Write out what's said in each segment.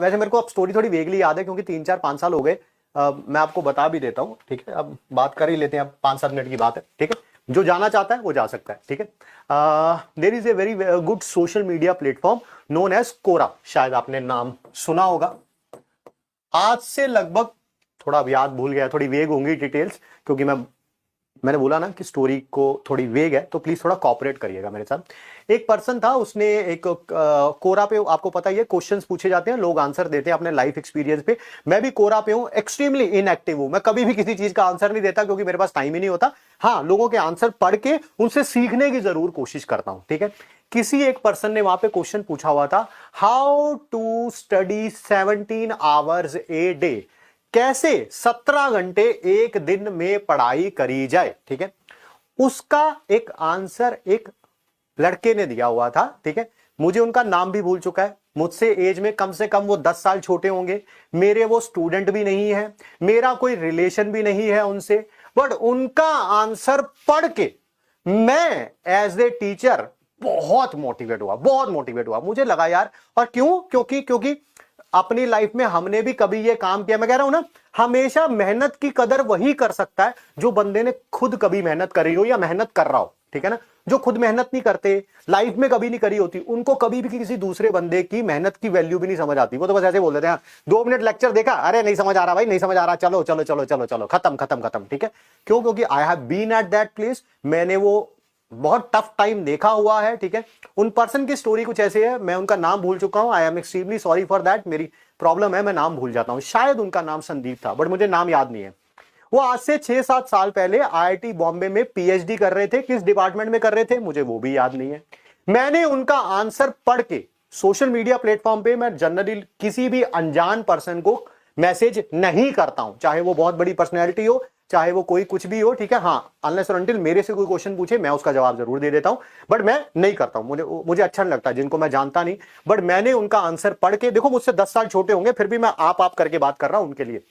वैसे मेरे को अब स्टोरी थोड़ी वेगली याद है क्योंकि 3-4-5 साल हो गए। मैं आपको बता भी देता हूँ, ठीक है। अब बात कर ही लेते हैं, अब 5-7 मिनट की बात है, ठीक है। जो जाना चाहता है वो जा सकता है, ठीक है। There is a very good social media platform known as Quora, शायद आपने नाम सुना होगा। आज से लगभग, थोड़ा अब याद भूल गया, थोड़ी वेग होंगी डिटेल्स, क्योंकि मैंने बोला ना कि स्टोरी को थोड़ी वेग है, तो प्लीज थोड़ा कॉपरेट करिएगा मेरे साथ। एक पर्सन था, उसने एक कोरा पे, आपको पता ही है, क्वेश्चंस पूछे जाते हैं, लोग आंसर देते हैं अपने लाइफ एक्सपीरियंस पे। मैं भी कोरा पे हूं, एक्सट्रीमली इनएक्टिव हूं, मैं कभी भी किसी चीज का आंसर नहीं देता क्योंकि मेरे पास टाइम ही नहीं होता। हाँ, लोगों के आंसर पढ़ के उनसे सीखने की जरूर कोशिश करता हूं, ठीक है। किसी एक पर्सन ने वहां पे क्वेश्चन पूछा हुआ था, how to study 17 hours a day, कैसे 17 घंटे एक दिन में पढ़ाई करी जाए, ठीक है। उसका एक आंसर एक लड़के ने दिया हुआ था, ठीक है। मुझे उनका नाम भी भूल चुका है, मुझसे एज में कम से कम वो 10 साल छोटे होंगे, मेरे वो स्टूडेंट भी नहीं है, मेरा कोई रिलेशन भी नहीं है उनसे, बट उनका आंसर पढ़ के मैं एज ए टीचर बहुत मोटिवेट हुआ, बहुत मोटिवेट हुआ। मुझे लगा यार, और क्यों, क्योंकि अपनी लाइफ में हमने भी कभी ये काम किया। मैं कह रहा हूं ना, हमेशा मेहनत की कदर वही कर सकता है जो बंदे ने खुद कभी मेहनत करी हो या मेहनत कर रहा हो, ठीक है ना। जो खुद मेहनत नहीं करते, लाइफ में कभी नहीं करी होती, उनको कभी भी किसी दूसरे बंदे की मेहनत की वैल्यू भी नहीं समझ आती। वो तो बस ऐसे बोल देते हैं, 2 मिनट लेक्चर देखा, अरे नहीं समझ आ रहा भाई, नहीं समझ आ रहा, चलो चलो चलो चलो चलो, खत्म खत्म खत्म, ठीक है। क्यों? क्योंकि I have been at that place, मैंने वो बहुत टफ टाइम देखा हुआ है, ठीक है। उन पर्सन की स्टोरी कुछ ऐसे है, मैं उनका नाम भूल चुका हूं, I am extremely sorry for that. मेरी प्रॉब्लम है, मैं नाम भूल जाता हूं। शायद उनका नाम संदीप था, बट मुझे नाम याद नहीं है। वो आज से 6-7 साल पहले आईआईटी बॉम्बे में पीएचडी कर रहे थे। किस डिपार्टमेंट में कर रहे थे मुझे वो भी याद नहीं है। मैंने उनका आंसर पढ़ के सोशल मीडिया प्लेटफॉर्म पे, मैं जनरली किसी भी अनजान पर्सन को मैसेज नहीं करता हूं, चाहे वो बहुत बड़ी पर्सनैलिटी हो, चाहे वो कोई कुछ भी हो, ठीक है। हाँ, अनलेस और अनटिल मेरे से कोई क्वेश्चन पूछे, मैं उसका जवाब जरूर दे देता हूं, बट मैं नहीं करता हूं, मुझे अच्छा नहीं लगता जिनको मैं जानता नहीं। बट मैंने उनका आंसर पढ़ के, देखो मुझसे 10 साल छोटे होंगे, फिर भी मैं आप करके बात कर रहा हूं उनके लिए।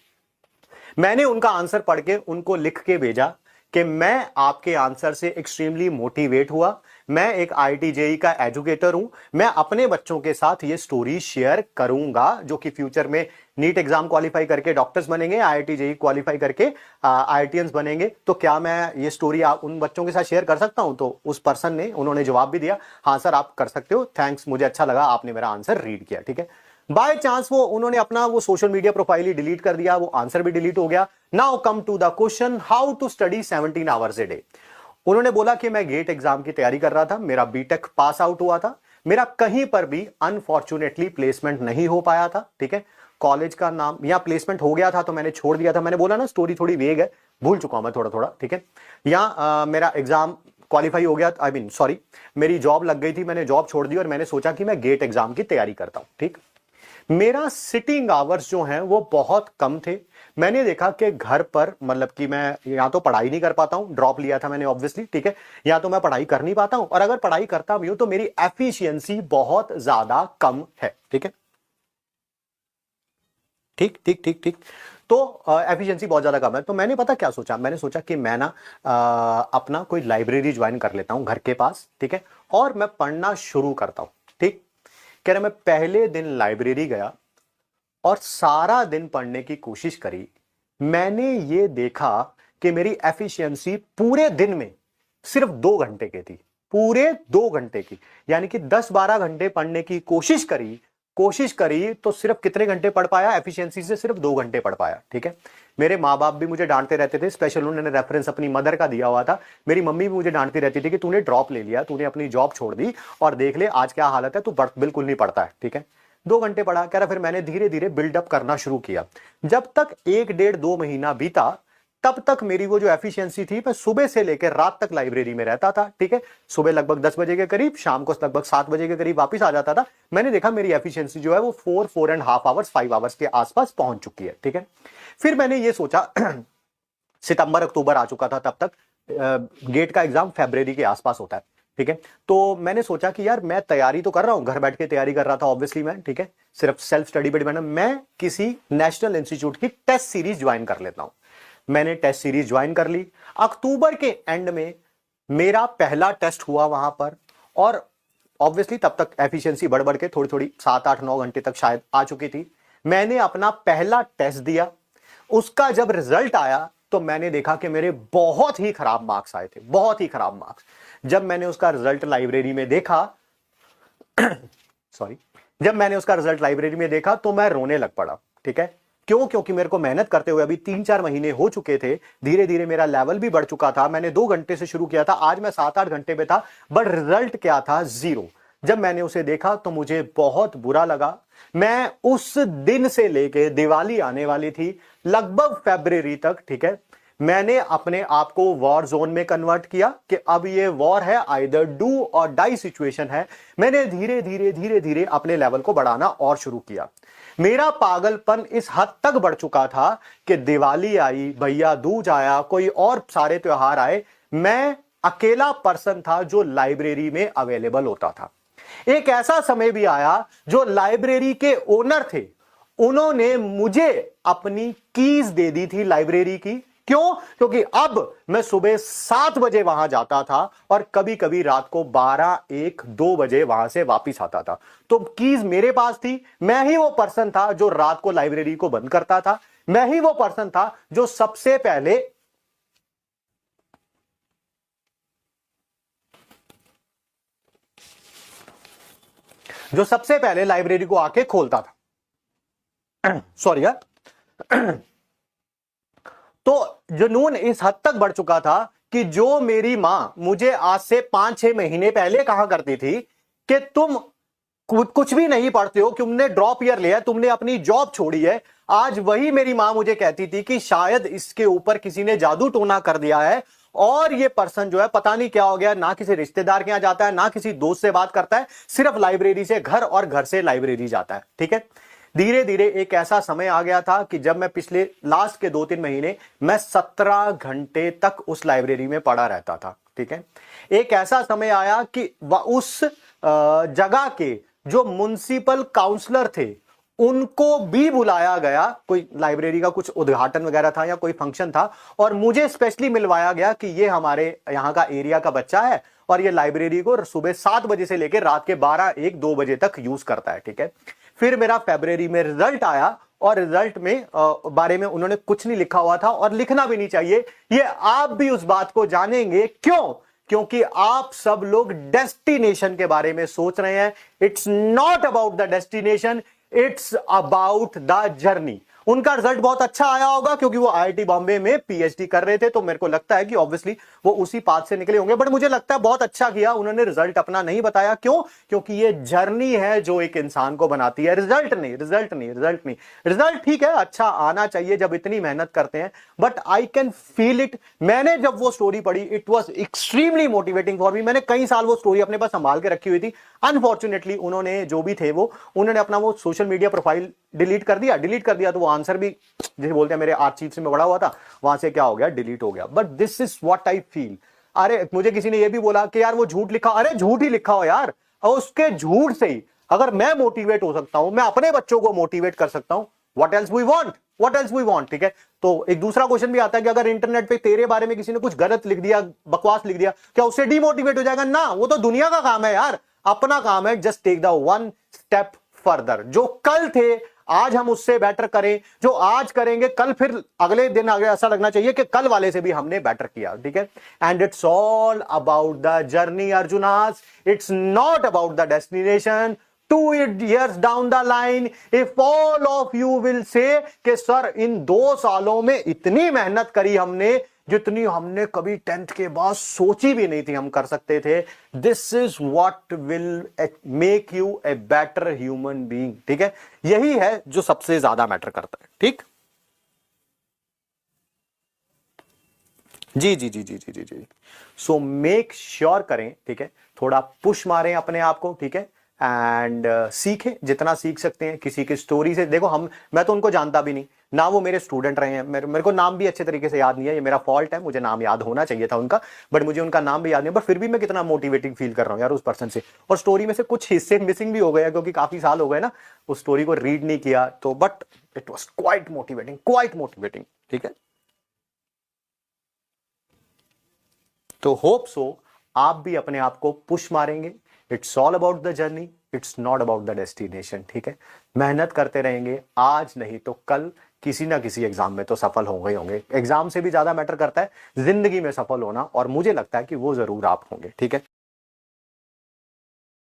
मैंने उनका आंसर पढ़ के उनको लिख के भेजा कि मैं आपके आंसर से एक्सट्रीमली मोटिवेट हुआ, मैं एक आईआईटी जेई का एजुकेटर हूं, मैं अपने बच्चों के साथ ये स्टोरी शेयर करूंगा जो कि फ्यूचर में नीट एग्जाम क्वालिफाई करके डॉक्टर्स बनेंगे, आईआईटी जेई क्वालिफाई करके आईआईटीएंस बनेंगे। तो क्या मैं ये स्टोरी उन बच्चों के साथ शेयर कर सकता हूं? तो उस पर्सन ने, उन्होंने जवाब भी दिया, हाँ सर आप कर सकते हो, थैंक्स, मुझे अच्छा लगा आपने मेरा आंसर रीड किया, ठीक है। बाय चांस उन्होंने अपना वो सोशल मीडिया प्रोफाइल ही डिलीट कर दिया, वो आंसर भी डिलीट हो गया। Now come to the question, how to study 17 hours a day. उन्होंने बोला कि मैं गेट एग्जाम की तैयारी कर रहा था, मेरा बीटेक पास आउट हुआ था, मेरा कहीं पर भी अनफॉर्चुनेटली प्लेसमेंट नहीं हो पाया था, ठीक है। कॉलेज का नाम, या प्लेसमेंट हो गया था तो मैंने छोड़ दिया था। मैंने बोला ना स्टोरी थोड़ी वेग है, भूल चुका हूं मैं थोड़ा थोड़ा, ठीक है। या मेरा एग्जाम क्वालिफाई हो गया, आई मीन सॉरी, मेरी जॉब लग गई थी, मैंने जॉब छोड़ दी और मैंने सोचा कि मैं गेट एग्जाम की तैयारी करता हूं, ठीक। मेरा सिटिंग आवर्स जो हैं वो बहुत कम थे। मैंने देखा कि घर पर, मतलब कि मैं या तो पढ़ाई नहीं कर पाता हूं, ड्रॉप लिया था मैंने ऑब्वियसली, ठीक है, या तो मैं पढ़ाई कर नहीं पाता हूं, और अगर पढ़ाई करता भी हूं तो मेरी एफिशिएंसी बहुत ज्यादा कम है, ठीक है। ठीक ठीक ठीक ठीक। तो एफिशिएंसी बहुत ज्यादा कम है। तो मैंने पता क्या सोचा, मैंने सोचा कि मैं ना अपना कोई लाइब्रेरी ज्वाइन कर लेता हूं घर के पास, ठीक है, और मैं पढ़ना शुरू करता हूं, ठीक। कह रहा, मैं पहले दिन लाइब्रेरी गया और सारा दिन पढ़ने की कोशिश करी। मैंने ये देखा कि मेरी एफिशिएंसी पूरे दिन में सिर्फ 2 घंटे की थी, पूरे 2 घंटे की। यानी कि 10-12 घंटे पढ़ने की कोशिश करी तो सिर्फ कितने घंटे पढ़ पाया? एफिशिएंसी से सिर्फ 2 घंटे पढ़ पाया, ठीक है। मेरे माँ बाप भी मुझे डांटते रहते थे, स्पेशल उन्होंने रेफरेंस अपनी मदर का दिया हुआ था। मेरी मम्मी भी मुझे डांटती रहती थी कि तूने ड्रॉप ले लिया, तूने अपनी जॉब छोड़ दी, और देख ले आज क्या हालत है, तू बिल्कुल नहीं पढ़ता है, ठीक है। 2 घंटे पढ़ा, कह रहा, फिर मैंने धीरे धीरे बिल्डअप करना शुरू किया। जब तक 1-1.5-2 महीना बीता, तब तक मेरी वो जो एफिशिएंसी थी, मैं सुबह से लेकर रात तक लाइब्रेरी में रहता था, ठीक है। सुबह लगभग 10 बजे के करीब, शाम को लगभग 7 बजे के करीब वापस आ जाता था। मैंने देखा मेरी एफिशिएंसी जो है वो 4-4.5 आवर्स, 5 आवर्स के आसपास पहुंच चुकी है, ठीक है। फिर मैंने ये सोचा सितंबर अक्टूबर आ चुका था तब तक, गेट का एग्जाम फरवरी के आसपास होता है, ठीक है। तो मैंने सोचा कि यार मैं तैयारी तो कर रहा हूं, घर बैठ के तैयारी कर रहा था ऑब्वियसली मैं, ठीक है, सिर्फ सेल्फ स्टडी पे डिपेंड। मैं किसी नेशनल इंस्टीट्यूट की टेस्ट सीरीज ज्वाइन कर लेता हूं। मैंने टेस्ट सीरीज ज्वाइन कर ली। अक्टूबर के एंड में मेरा पहला टेस्ट हुआ वहां पर, और ऑब्वियसली तब तक एफिशिएंसी बढ़ बढ़ के थोड़ी थोड़ी 7-8-9 घंटे तक शायद आ चुकी थी। मैंने अपना पहला टेस्ट दिया, उसका जब रिजल्ट आया तो मैंने देखा कि मेरे बहुत ही खराब मार्क्स आए थे, बहुत ही खराब मार्क्स। जब मैंने उसका रिजल्ट लाइब्रेरी में देखा सॉरी, जब मैंने उसका रिजल्ट लाइब्रेरी में देखा तो मैं रोने लग पड़ा। ठीक है, क्यों? क्योंकि मेरे को मेहनत करते हुए अभी 3-4 महीने हो चुके थे, धीरे धीरे मेरा लेवल भी बढ़ चुका था। मैंने 2 घंटे से शुरू किया था, आज मैं 7-8 घंटे में था, बट रिजल्ट क्या था? 0। जब मैंने उसे देखा तो मुझे बहुत बुरा लगा। मैं उस दिन से लेके दिवाली आने वाली थी लगभग फरवरी तक, ठीक है, मैंने अपने आप को वॉर जोन में कन्वर्ट किया कि अब ये वॉर है, आइदर डू और डाई सिचुएशन है। मैंने धीरे धीरे धीरे धीरे अपने लेवल को बढ़ाना और शुरू किया। मेरा पागलपन इस हद तक बढ़ चुका था कि दिवाली आई, भैया दूज आया, कोई और सारे त्योहार आए, मैं अकेला पर्सन था जो लाइब्रेरी में अवेलेबल होता था। एक ऐसा समय भी आया जो लाइब्रेरी के ओनर थे, उन्होंने मुझे अपनी कीज दे दी थी लाइब्रेरी की। क्यों? क्योंकि अब मैं सुबह 7 बजे वहां जाता था और कभी कभी रात को 12, 1, 2 बजे वहां से वापस आता था। तो कीज मेरे पास थी। मैं ही वो पर्सन था जो रात को लाइब्रेरी को बंद करता था। मैं ही वो पर्सन था जो सबसे पहले लाइब्रेरी को आके खोलता था। सॉरी यार। तो जुनून इस हद तक बढ़ चुका था कि जो मेरी मां मुझे आज से 5-6 महीने पहले कहा करती थी कि तुम कुछ भी नहीं पढ़ते हो, तुमने ड्रॉप ईयर लिया है, तुमने अपनी जॉब छोड़ी है, आज वही मेरी मां मुझे कहती थी कि शायद इसके ऊपर किसी ने जादू टोना कर दिया है और ये पर्सन जो है पता नहीं क्या हो गया, ना किसी रिश्तेदार के यहां जाता है, ना किसी दोस्त से बात करता है, सिर्फ लाइब्रेरी से घर और घर से लाइब्रेरी जाता है। ठीक है, धीरे धीरे एक ऐसा समय आ गया था कि जब मैं पिछले लास्ट के 2-3 महीने मैं 17 घंटे तक उस लाइब्रेरी में पड़ा रहता था। ठीक है, एक ऐसा समय आया कि उस जगह के जो म्युनिसिपल काउंसलर थे उनको भी बुलाया गया, कोई लाइब्रेरी का कुछ उद्घाटन वगैरह था या कोई फंक्शन था, और मुझे स्पेशली मिलवाया गया कि ये हमारे यहाँ का एरिया का बच्चा है और ये लाइब्रेरी को सुबह 7 बजे से लेकर रात के 12, 1, 2 बजे तक यूज करता है। ठीक है, फिर मेरा फरवरी में रिजल्ट आया और रिजल्ट में बारे में उन्होंने कुछ नहीं लिखा हुआ था और लिखना भी नहीं चाहिए। ये आप भी उस बात को जानेंगे। क्यों? क्योंकि आप सब लोग डेस्टिनेशन के बारे में सोच रहे हैं। It's not about the destination, it's about the journey. उनका रिजल्ट बहुत अच्छा आया होगा क्योंकि वो आईआईटी बॉम्बे में पीएचडी कर रहे थे, तो मेरे को लगता है कि ऑब्वियसली वो उसी पाथ से निकले होंगे, बट मुझे लगता है बहुत अच्छा किया उन्होंने रिजल्ट अपना नहीं बताया। क्यों? क्योंकि ये जर्नी है जो एक इंसान को बनाती है, रिजल्ट नहीं। रिजल्ट ठीक है, अच्छा आना चाहिए जब इतनी मेहनत करते हैं, but I can feel it. मैंने जब वो स्टोरी पढ़ी, it was extremely motivating for me. मैंने कई साल वो स्टोरी अपने पास संभाल के रखी हुई थी। अनफॉर्चुनेटली उन्होंने, जो भी थे वो, उन्होंने अपना वो सोशल मीडिया प्रोफाइल डिलीट कर दिया तो वो आंसर भी, जैसे बोलते हैं, मेरे आर्चीव्स में पड़ा हुआ था, वहां से क्या हो गया, डिलीट हो गया। But this is what I feel. अरे मुझे किसी ने ये भी बोला कि यार वो झूठ लिखा, अरे झूठ ही लिखा हो यार, और उसके झूठ से ही अगर मैं मोटिवेट हो सकता हूं, मैं अपने बच्चों को मोटिवेट कर सकता हूं, व्हाट एल्स वी वांट। ठीक है, तो एक दूसरा क्वेश्चन भी आता है कि अगर इंटरनेट पे तेरे बारे में किसी ने कुछ गलत लिख दिया, बकवास लिख दिया, क्या उससे डिमोटिवेट हो जाएगा? ना, वो तो दुनिया का काम है यार, अपना काम है। Just take the one step further. जो कल थे आज हम उससे बेटर करें, जो आज करेंगे कल फिर अगले दिन आगे ऐसा लगना चाहिए कि कल वाले से भी हमने बेटर किया। ठीक है, and it's all about the journey Arjunas, it's not about the destination. 2 years down the line, if all of you will say कि सर इन 2 सालों में इतनी मेहनत करी हमने जितनी हमने कभी 10th के बाद सोची भी नहीं थी हम कर सकते थे, this is what will make U a better human being. ठीक है, यही है जो सबसे ज्यादा मैटर करता है। ठीक, जी जी जी जी जी जी जी। सो मेक श्योर करें, ठीक है, थोड़ा पुश मारें अपने आप को। ठीक है, एंड सीखें जितना सीख सकते हैं किसी की स्टोरी से। देखो मैं तो उनको जानता भी नहीं, ना वो मेरे स्टूडेंट रहे हैं, मेरे को नाम भी अच्छे तरीके से याद नहीं है, ये मेरा फॉल्ट है, मुझे नाम याद होना चाहिए था उनका, बट मुझे उनका नाम भी याद नहीं। बट फिर भी मैं कितना मोटिवेटिंग फील कर रहा हूँ यार उस पर्सन से, और स्टोरी में से कुछ हिस्से मिसिंग भी हो गए क्योंकि काफी साल हो गए ना उस स्टोरी को रीड नहीं किया, तो but it was quite motivating. ठीक है, तो होप सो आप भी अपने आप को पुश मारेंगे, it's all about the journey, it's not about the destination. ठीक है, मेहनत करते रहेंगे, आज नहीं तो कल किसी ना किसी एग्जाम में तो सफल होंगे। एग्जाम से भी ज्यादा मैटर करता है जिंदगी में सफल होना, और मुझे लगता है कि वो जरूर आप होंगे। ठीक है।